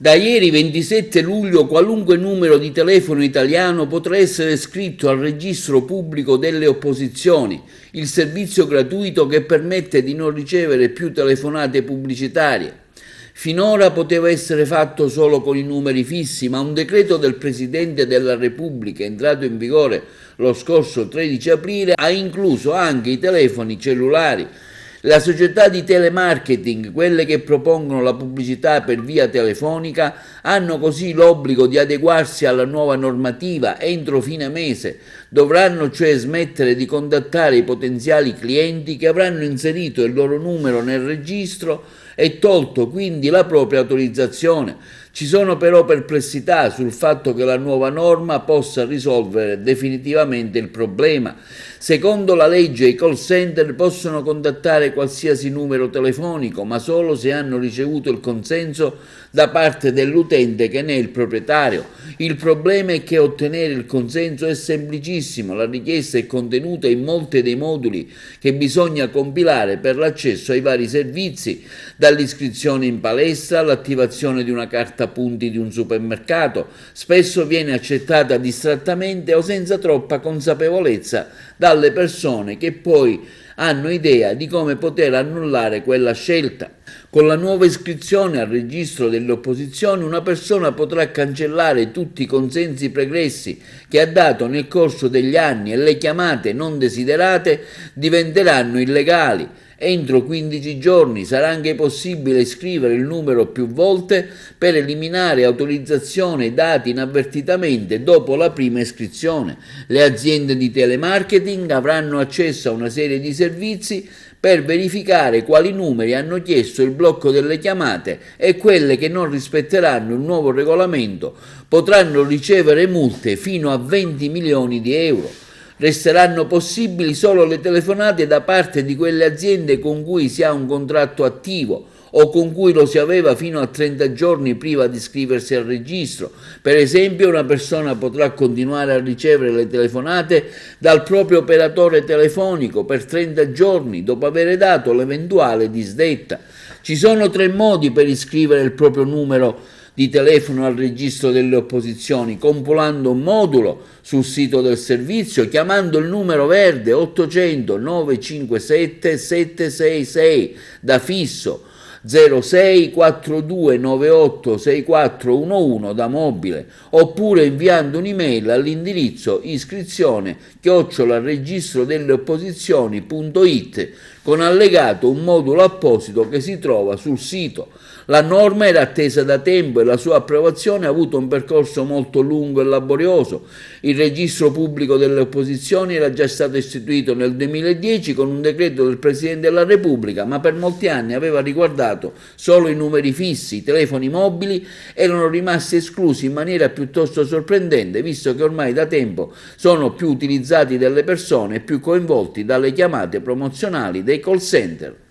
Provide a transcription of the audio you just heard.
Da ieri 27 luglio qualunque numero di telefono italiano potrà essere iscritto al registro pubblico delle opposizioni, il servizio gratuito che permette di non ricevere più telefonate pubblicitarie. Finora poteva essere fatto solo con i numeri fissi, ma un decreto del Presidente della Repubblica, entrato in vigore lo scorso 13 aprile, ha incluso anche i telefoni cellulari. Le società di telemarketing, quelle che propongono la pubblicità per via telefonica, hanno così l'obbligo di adeguarsi alla nuova normativa entro fine mese. Dovranno cioè smettere di contattare i potenziali clienti che avranno inserito il loro numero nel registro e tolto quindi la propria autorizzazione. Ci sono però perplessità sul fatto che la nuova norma possa risolvere definitivamente il problema. Secondo la legge i call center possono contattare qualsiasi numero telefonico, ma solo se hanno ricevuto il consenso da parte dell'utente che ne è il proprietario. Il problema è che ottenere il consenso è semplicissimo, la richiesta è contenuta in molti dei moduli che bisogna compilare per l'accesso ai vari servizi, dall'iscrizione in palestra all'attivazione di una carta punti di un supermercato. Spesso viene accettata distrattamente o senza troppa consapevolezza dalle persone che poi hanno idea di come poter annullare quella scelta. Con la nuova iscrizione al registro delle opposizioni una persona potrà cancellare tutti i consensi pregressi che ha dato nel corso degli anni e le chiamate non desiderate diventeranno illegali. Entro 15 giorni sarà anche possibile scrivere il numero più volte per eliminare autorizzazioni date inavvertitamente dopo la prima iscrizione. Le aziende di telemarketing avranno accesso a una serie di servizi per verificare quali numeri hanno chiesto il blocco delle chiamate e quelle che non rispetteranno il nuovo regolamento potranno ricevere multe fino a 20 milioni di euro. Resteranno possibili solo le telefonate da parte di quelle aziende con cui si ha un contratto attivo o con cui lo si aveva fino a 30 giorni prima di iscriversi al registro. Per esempio, una persona potrà continuare a ricevere le telefonate dal proprio operatore telefonico per 30 giorni dopo aver dato l'eventuale disdetta. Ci sono 3 modi per iscrivere il proprio numero di telefono al registro delle opposizioni: compilando un modulo sul sito del servizio, chiamando il numero verde 800 957 766 da fisso, 06 42 98 6411 da mobile, oppure inviando un'email all'indirizzo iscrizione@registrodelleopposizioni.it con allegato un modulo apposito che si trova sul sito. La norma era attesa da tempo e la sua approvazione ha avuto un percorso molto lungo e laborioso. Il registro pubblico delle opposizioni era già stato istituito nel 2010 con un decreto del Presidente della Repubblica, ma per molti anni aveva riguardato solo i numeri fissi. I telefoni mobili erano rimasti esclusi in maniera piuttosto sorprendente, visto che ormai da tempo sono più utilizzati dalle persone e più coinvolti dalle chiamate promozionali dei call center.